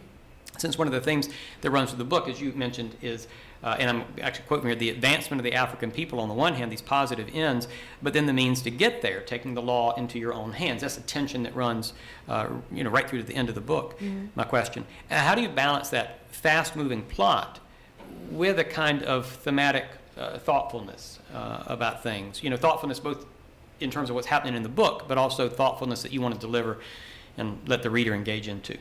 since one of the themes that runs through the book, as you mentioned, is, and I'm actually quoting here, the advancement of the African people on the one hand, these positive ends, but then the means to get there, taking the law into your own hands. That's a tension that runs right through to the end of the book. My question, how do you balance that fast-moving plot with a kind of thematic thoughtfulness about things? Thoughtfulness both in terms of what's happening in the book, but also thoughtfulness that you want to deliver and let the reader engage into.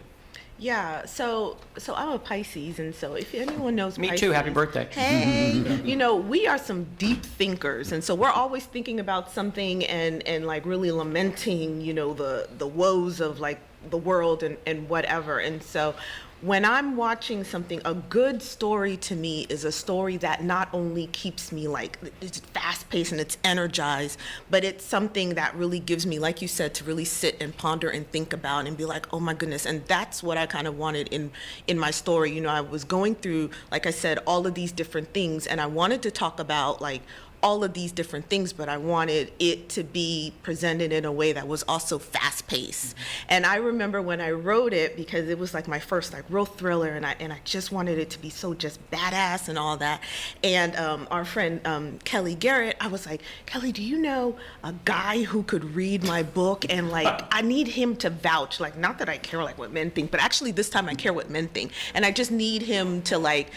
Yeah, so I'm a Pisces, and so if anyone knows Me Pisces, too, happy birthday. Hey, we are some deep thinkers, and so we're always thinking about something and like really lamenting, the woes of like the world and whatever. And so when I'm watching something, a good story to me is a story that not only keeps me like, it's fast paced and it's energized, but it's something that really gives me, like you said, to really sit and ponder and think about and be like, oh my goodness. And that's what I kind of wanted in my story. I was going through, like I said, all of these different things, and I wanted to talk about like all of these different things, but I wanted it to be presented in a way that was also fast-paced. And I remember when I wrote it, because it was like my first like real thriller, and I just wanted it to be so just badass and all that. And our friend Kelly Garrett, I was like, Kelly, do you know a guy who could read my book? And like, I need him to vouch, like, not that I care like what men think, but actually this time I care what men think. And I just need him to like,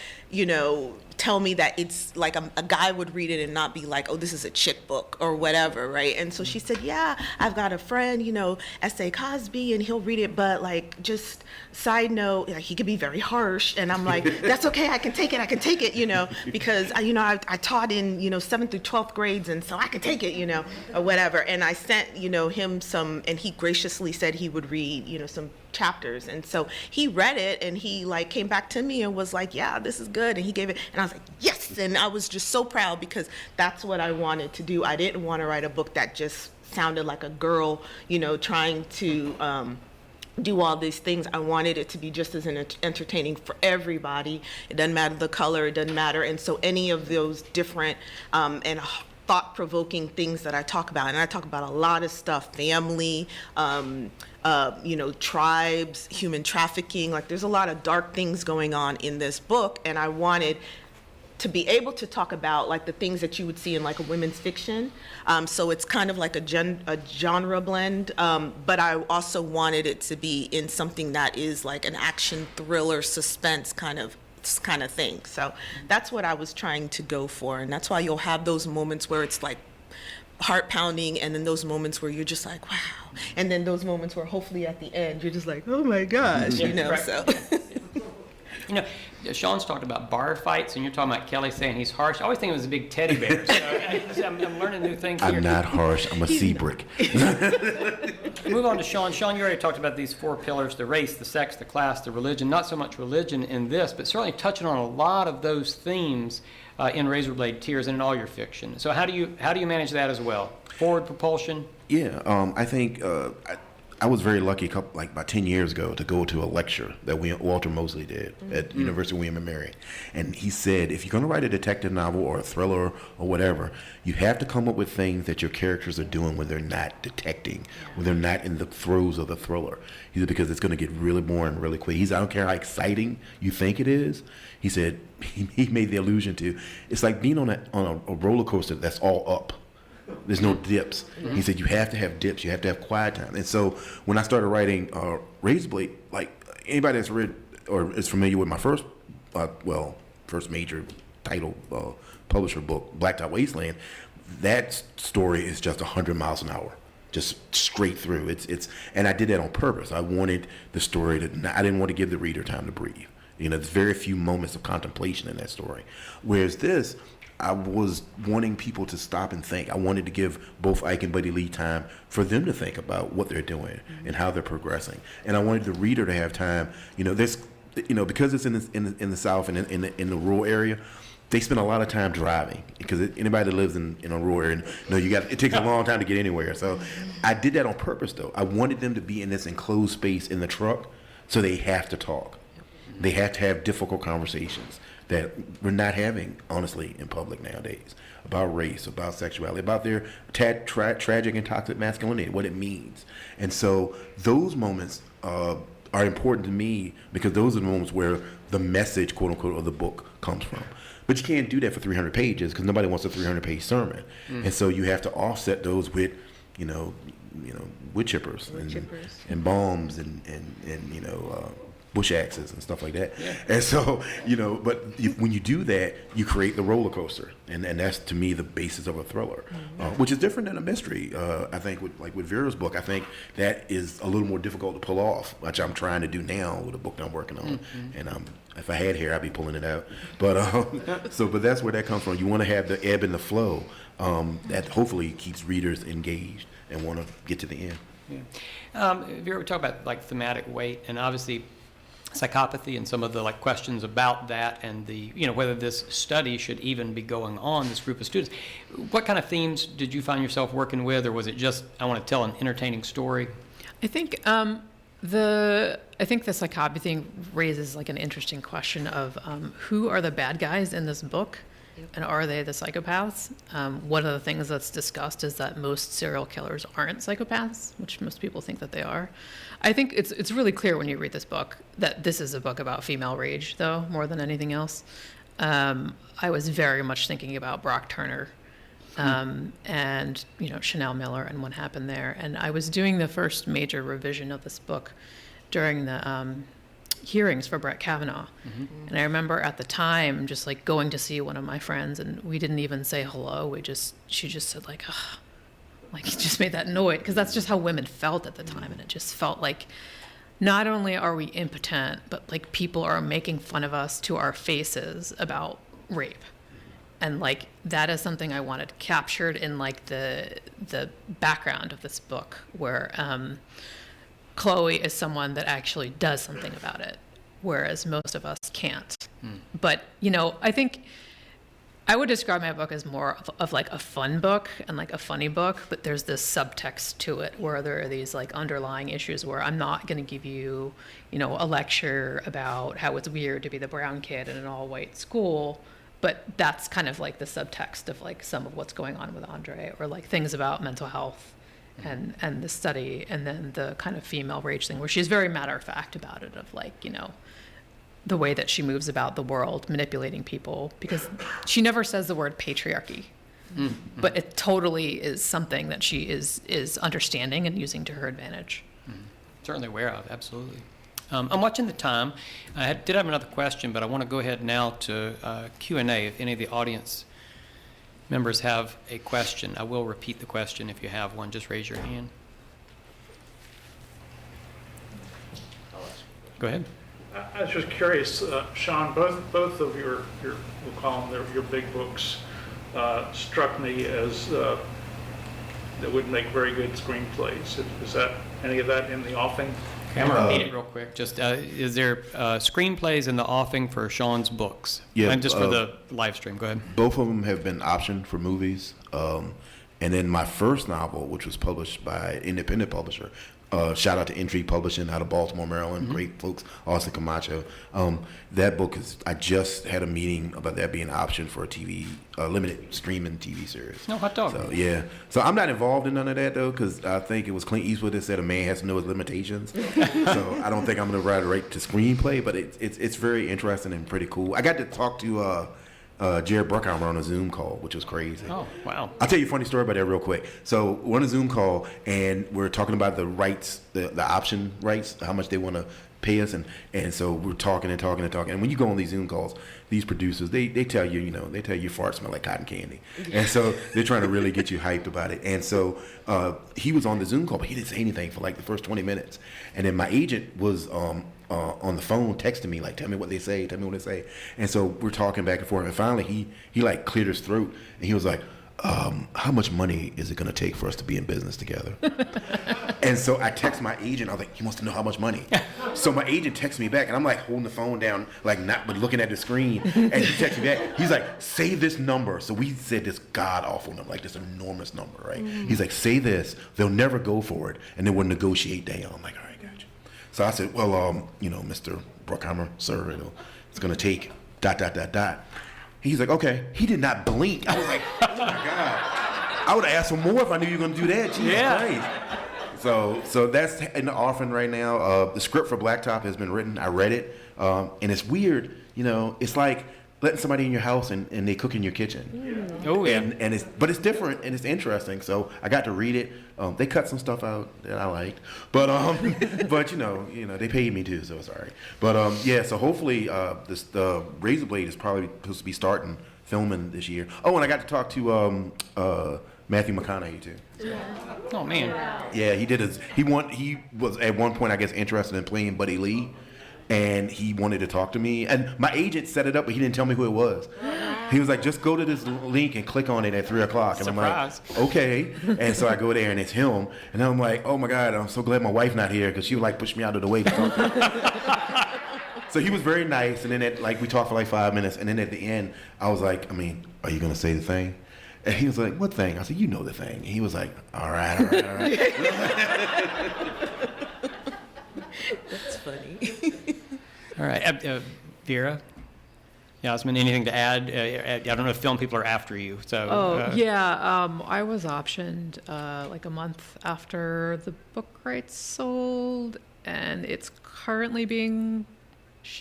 tell me that it's like a guy would read it and not be like, oh, this is a chick book or whatever, right? And so she said, yeah, I've got a friend, S.A. Cosby, and he'll read it, but like, just side note, he could be very harsh. And I'm like, that's okay, I can take it, because I taught in 7th through 12th grades, and so I can take it, or whatever. And I sent him some, and he graciously said he would read some chapters. And so he read it, and he like came back to me and was like, yeah, this is good. And he gave it, and I was like, yes. And I was just so proud, because that's what I wanted to do. I didn't want to write a book that just sounded like a girl, trying to do all these things. I wanted it to be just as entertaining for everybody. It doesn't matter the color, it doesn't matter. And so any of those different and thought-provoking things that I talk about, and I talk about a lot of stuff, family, tribes, human trafficking, like there's a lot of dark things going on in this book, and I wanted to be able to talk about like the things that you would see in like a women's fiction. So it's kind of like a genre blend, but I also wanted it to be in something that is like an action thriller suspense kind of thing. So that's what I was trying to go for, and that's why you'll have those moments where it's like heart pounding, and then those moments where you're just like, wow, and then those moments where hopefully at the end you're just like, oh my gosh, Right. So. Sean's talked about bar fights, and you're talking about Kelly saying he's harsh. I always think it was a big teddy bear. So I'm learning new things here. I'm not harsh. I'm a sea brick. Move on to Sean. Sean, you already talked about these 4 pillars: the race, the sex, the class, the religion. Not so much religion in this, but certainly touching on a lot of those themes in Razorblade Tears and in all your fiction. So how do you manage that as well? Forward propulsion? Yeah, I think I was very lucky about 10 years ago to go to a lecture that Walter Mosley did at University of William & Mary. And he said, if you're going to write a detective novel or a thriller or whatever, you have to come up with things that your characters are doing when they're not detecting, when they're not in the throes of the thriller. He said, because it's going to get really boring really quick. He said, I don't care how exciting you think it is. He said, he made the allusion to, it's like being on a roller coaster that's all up. There's no dips. He said you have to have dips. You have to have quiet time. And so when I started writing Razorblade, like anybody that's read or is familiar with my first major title publisher book, Blacktop Wasteland, that story is just 100 miles an hour, just straight through. It's and I did that on purpose. I wanted the story I didn't want to give the reader time to breathe. There's very few moments of contemplation in that story. Whereas this, I was wanting people to stop and think. I wanted to give both Ike and Buddy Lee time for them to think about what they're doing and how they're progressing. And I wanted the reader to have time. There's, because it's in the South and in the rural area, they spend a lot of time driving, because anybody that lives in a rural area, it takes a long time to get anywhere. So I did that on purpose, though. I wanted them to be in this enclosed space in the truck, so they have to talk. They have to have difficult conversations that we're not having, honestly, in public nowadays, about race, about sexuality, about their tragic and toxic masculinity, what it means. And so those moments are are important to me because those are the moments where the message, quote unquote, of the book comes from. But you can't do that for 300 pages because nobody wants a 300-page sermon. And so you have to offset those with, wood chippers and bombs and bush axes and stuff like that. Yeah. And so, when you do that, you create the roller coaster. And that's, to me, the basis of a thriller, which is different than a mystery. I think with Vera's book, I think that is a little more difficult to pull off, which I'm trying to do now with a book that I'm working on. And if I had hair, I'd be pulling it out. But but that's where that comes from. You want to have the ebb and the flow that hopefully keeps readers engaged and want to get to the end. Yeah. Vera, we talk about thematic weight, and obviously psychopathy and some of the questions about that, and the whether this study should even be going on, this group of students. What kind of themes did you find yourself working with, or was it just I want to tell an entertaining story? I think the psychopathy thing raises an interesting question of who are the bad guys in this book, and are they the psychopaths? One of the things that's discussed is that most serial killers aren't psychopaths, which most people think that they are. I think it's really clear when you read this book that this is a book about female rage, though, more than anything else. I was very much thinking about Brock Turner and Chanel Miller and what happened there. And I was doing the first major revision of this book during the hearings for Brett Kavanaugh. And I remember at the time just going to see one of my friends, and we didn't even say hello. She just said ugh. He just made that noise, because that's just how women felt at the time. And it just felt like not only are we impotent, but people are making fun of us to our faces about rape. And that is something I wanted captured in the background of this book, where Chloe is someone that actually does something about it, whereas most of us can't. But, I think I would describe my book as more of a fun book and a funny book, but there's this subtext to it where there are these underlying issues where I'm not going to give you, a lecture about how it's weird to be the brown kid in an all-white school, but that's kind of the subtext of some of what's going on with Andre, or things about mental health and the study, and then the kind of female rage thing where she's very matter-of-fact about it, of the way that she moves about the world, manipulating people, because she never says the word patriarchy, but it totally is something that she is understanding and using to her advantage. Certainly aware of, absolutely. I'm watching the time. I did have another question, but I want to go ahead now to Q&A. If any of the audience members have a question, I will repeat the question. If you have one, just raise your hand. Go ahead. I was just curious, Sean, both of your we'll call them your big books struck me as that would make very good screenplays. Is that any of that in the offing? Okay, I'm going to repeat it real quick. Just is there screenplays in the offing for Sean's books? Yeah. And just for the live stream. Go ahead. Both of them have been optioned for movies. And then my first novel, which was published by an independent publisher, shout out to Intrigue Publishing out of Baltimore, Maryland. Great folks, Austin Camacho. That book I just had a meeting about that being an option for a TV, limited streaming TV series. No, hot dog. So, yeah. So I'm not involved in none of that, though, because I think it was Clint Eastwood that said a man has to know his limitations. So I don't think I'm going to write it right to screenplay, but it's very interesting and pretty cool. I got to talk to Jared Bruckheimer on a Zoom call, which was crazy. Oh, wow. I'll tell you a funny story about that real quick. So we're on a Zoom call, and we're talking about the rights, the option rights, how much they want to pay us, and so we're talking and talking and talking. And when you go on these Zoom calls, these producers, they tell you, they tell you farts smell like cotton candy. And so they're trying to really get you hyped about it. And so he was on the Zoom call, but he didn't say anything for the first 20 minutes. And then my agent was on the phone texting me, tell me what they say. And so we're talking back and forth. And finally, he cleared his throat, and he was like, how much money is it going to take for us to be in business together? And so I text my agent. I was like, he wants to know how much money. So my agent texts me back, and I'm holding the phone down, not but looking at the screen. And he texts me back. He's like, say this number. So we said this god-awful number, this enormous number, right? He's like, say this. They'll never go for it, and then we'll negotiate down. I'm like, all right, gotcha. So I said, well, Mr. Bruckheimer, sir, it's going to take ... He's like, okay. He did not blink. I was like, oh my God. I would have asked for more if I knew you were going to do that. Jesus Christ. So that's in the offering right now. The script for Blacktop has been written. I read it, and it's weird. It's like letting somebody in your house and they cook in your kitchen. Oh yeah. And but it's different and it's interesting. So I got to read it. They cut some stuff out that I liked, but but they paid me too, so it's all right. But yeah, so hopefully the Razorblade is probably supposed to be starting filming this year. Oh, and I got to talk to Matthew McConaughey too. Oh man. Yeah, he was at one point I guess interested in playing Buddy Lee, and he wanted to talk to me. And my agent set it up, but he didn't tell me who it was. He was like, just go to this link and click on it at 3:00. And Surprise. I'm like, okay. And so I go there and it's him. And I'm like, oh my God, I'm so glad my wife not here because she would like push me out of the way to talk to me. So he was very nice. And then we talked for like 5 minutes. And then at the end, I was like, are you going to say the thing? And he was like, what thing? I said, you know the thing. And he was like, all right. That's funny. All right, Vera, Yasmin, anything to add? I don't know if film people are after you. So. I was optioned like a month after the book rights sold, and it's currently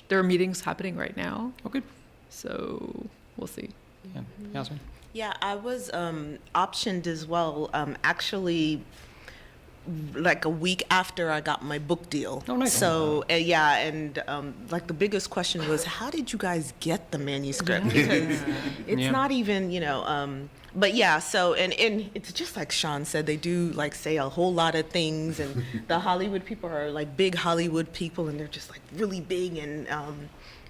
there are meetings happening right now. Oh, good. So we'll see. Yeah, Yasmin. Yeah, I was optioned as well. Actually, like a week after I got my book deal. Oh, nice. So and like the biggest question was, how did you guys get the manuscript? Because it's not even, but yeah. So and it's just like Sean said, they do like say a whole lot of things, and the Hollywood people are like big Hollywood people, and they're just like really big, and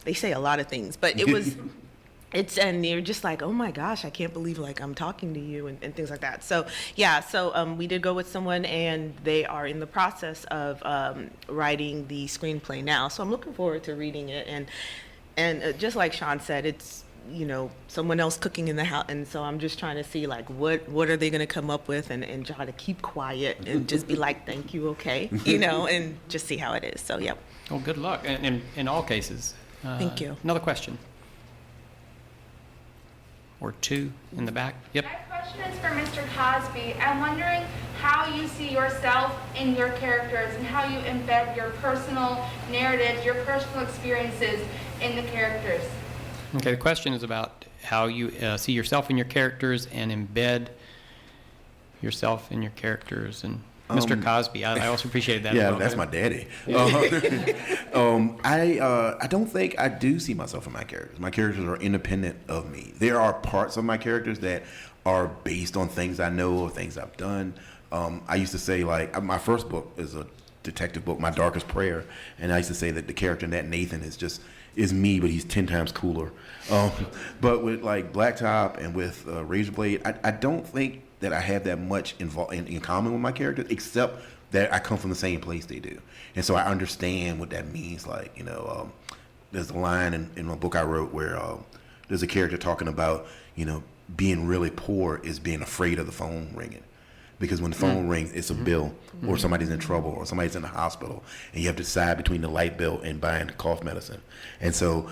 they say a lot of things. But it was. And you're just like, oh my gosh, I can't believe like I'm talking to you and things like that. So yeah, we did go with someone, and they are in the process of writing the screenplay now. So I'm looking forward to reading it, and just like Sean said, it's someone else cooking in the house, and so I'm just trying to see like what are they going to come up with, and try to keep quiet and just be like, thank you, okay, and just see how it is. So yeah. Well, good luck in all cases. Thank you. Another question. Or two in the back. Yep. My question is for Mr. Cosby. I'm wondering how you see yourself in your characters and how you embed your personal narratives, your personal experiences in the characters. Okay, the question is about how you see yourself in your characters and embed yourself in your characters. And Mr. Cosby, I also appreciated that. Yeah, that's my daddy. I don't think I do see myself in my characters. My characters are independent of me. There are parts of my characters that are based on things I know or things I've done. I used to say, like, my first book is a detective book, My Darkest Prayer, and I used to say that the character in that, Nathan, is me, but he's 10 times cooler. But with like Blacktop and with Razorblade, I don't think that I have that much in common with my characters, except that I come from the same place they do, and so I understand what that means. Like, there's a line in a book I wrote where there's a character talking about being really poor is being afraid of the phone ringing. Because when the phone rings, it's a bill, or somebody's in trouble, or somebody's in the hospital, and you have to decide between the light bill and buying cough medicine. And so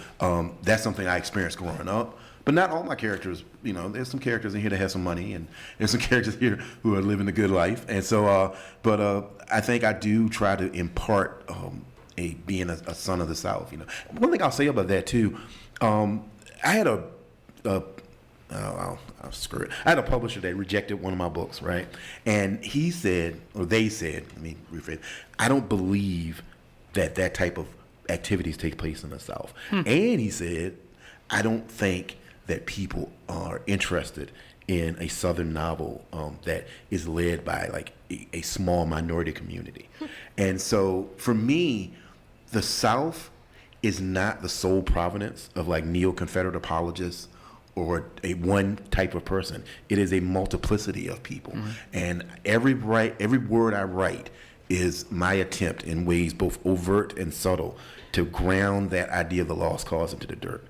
that's something I experienced growing up. But not all my characters, there's some characters in here that have some money, and there's some characters here who are living a good life. And so, I think I do try to impart being a son of the South. One thing I'll say about that too, I had I'll screw it. I had a publisher that rejected one of my books, right? And they said, let me rephrase, I don't believe that type of activities take place in the South. And he said, I don't think that people are interested in a Southern novel that is led by like a small minority community. And so for me, the South is not the sole provenance of like neo-Confederate apologists or a one type of person. It is a multiplicity of people. And every word I write is my attempt in ways both overt and subtle to ground that idea of the lost cause into the dirt.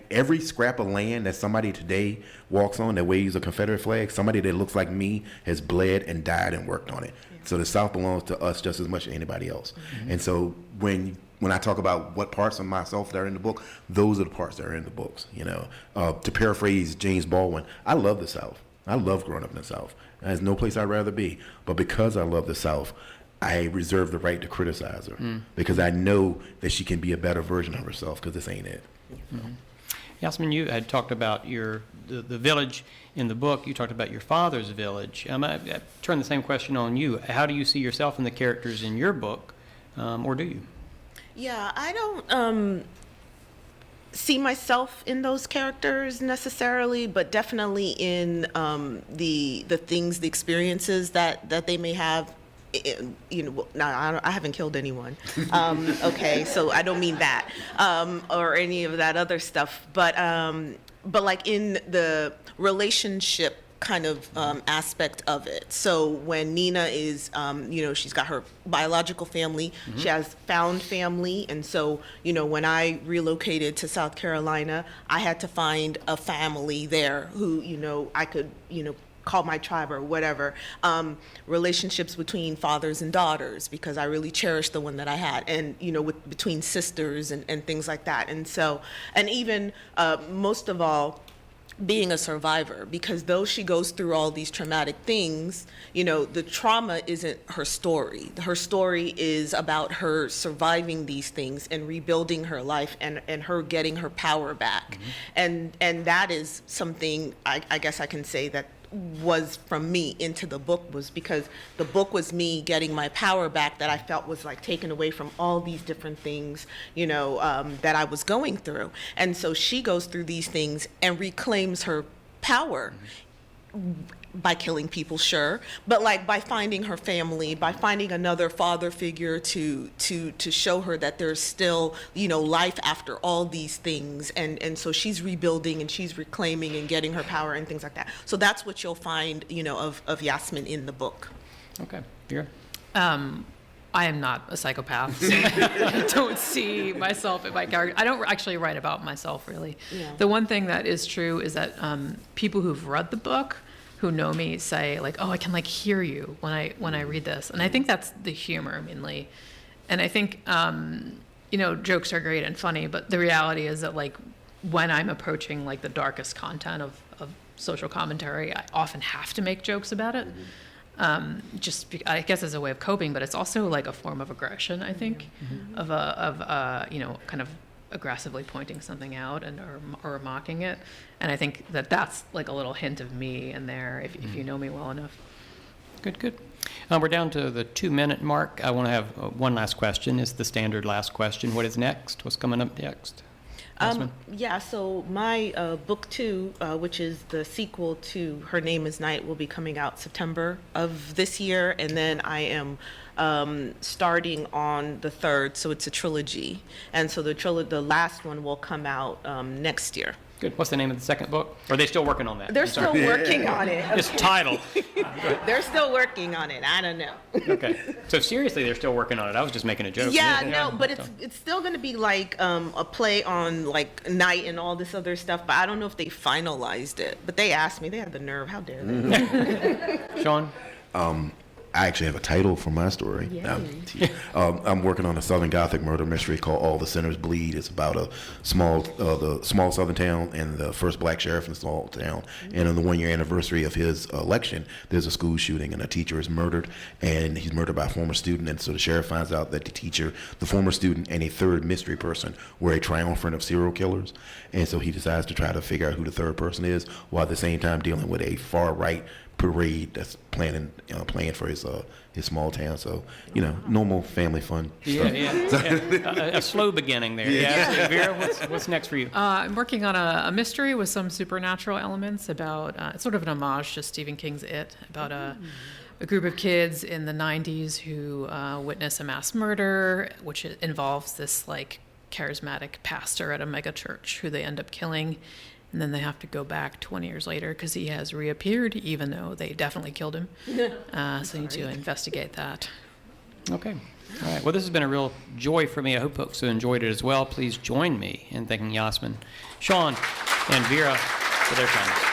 Every scrap of land that somebody today walks on that waves a Confederate flag, somebody that looks like me has bled and died and worked on it. So the South belongs to us just as much as anybody else. And so when I talk about what parts of myself that are in the book, those are the parts that are in the books. To paraphrase James Baldwin, I love the South. I love growing up in the South. There's no place I'd rather be. But because I love the South, I reserve the right to criticize her because I know that she can be a better version of herself because this ain't it. Yasmin, you had talked about the village in the book. You talked about your father's village. I turn the same question on you. How do you see yourself in the characters in your book, or do you? Yeah, I don't see myself in those characters necessarily, but definitely in the things, the experiences that they may have. Now I haven't killed anyone. Okay, so I don't mean that or any of that other stuff, but like in the relationship kind of aspect of it. So when Nina is, she's got her biological family, she has found family, and so, when I relocated to South Carolina, I had to find a family there who, I could, call my tribe or whatever. Relationships between fathers and daughters, because I really cherished the one that I had, and, between sisters and things like that. And so, and even most of all, being a survivor, because though she goes through all these traumatic things, the trauma isn't her story. Her story is about her surviving these things and rebuilding her life and her getting her power back. And that is something I guess I can say that was from me into the book, was because the book was me getting my power back that I felt was like taken away from all these different things, that I was going through. And so she goes through these things and reclaims her power by killing people, sure, but like by finding her family, by finding another father figure to show her that there's still, life after all these things. And so she's rebuilding and she's reclaiming and getting her power and things like that. So that's what you'll find, of Yasmin in the book. Okay. Vera? I am not a psychopath, so I don't see myself in my character. I don't actually write about myself, really. Yeah. The one thing that is true is that people who've read the book, who know me, say like, "Oh, I can like hear you when I read this," and I think that's the humor mainly. And I think jokes are great and funny, but the reality is that like when I'm approaching like the darkest content of social commentary, I often have to make jokes about it. I guess as a way of coping, but it's also like a form of aggression, I think, of kind of aggressively pointing something out or mocking it. And I think that's like a little hint of me in there if you know me well enough. Good. We're down to the 2-minute mark. I want to have one last question. It's the standard last question. What is next? What's coming up next? So my book 2, which is the sequel to Her Name is Night, will be coming out September of this year, and then I am starting on the 3rd, so it's a trilogy, and so the last one will come out next year. Good. What's the name of the second book? Or are they still working on that? They're still working on it. It's title. They're still working on it. I don't know. Okay. So seriously, they're still working on it. I was just making a joke. But it's still going to be like a play on like night and all this other stuff. But I don't know if they finalized it. But they asked me. They had the nerve. How dare they? Sean? I actually have a title for my story. I'm working on a Southern Gothic murder mystery called All the Sinners Bleed. It's about the small Southern town and the first black sheriff in the small town. And on the 1-year anniversary of his election, there's a school shooting and a teacher is murdered, and he's murdered by a former student. And so the sheriff finds out that the teacher, the former student, and a third mystery person were a triumvirate of serial killers. And so he decides to try to figure out who the third person is, while at the same time dealing with a far-right parade that's playing for his small town. So normal family fun stuff. A slow beginning there. Yeah. Vera, what's next for you? I'm working on a mystery with some supernatural elements about it's sort of an homage to Stephen King's It, about a group of kids in the 90s who witness a mass murder, which involves this like charismatic pastor at a mega church who they end up killing. And then they have to go back 20 years later because he has reappeared, even though they definitely killed him. So you need to investigate that. Okay. All right. Well, this has been a real joy for me. I hope folks have enjoyed it as well. Please join me in thanking Yasmin, Sean, and Vera for their comments.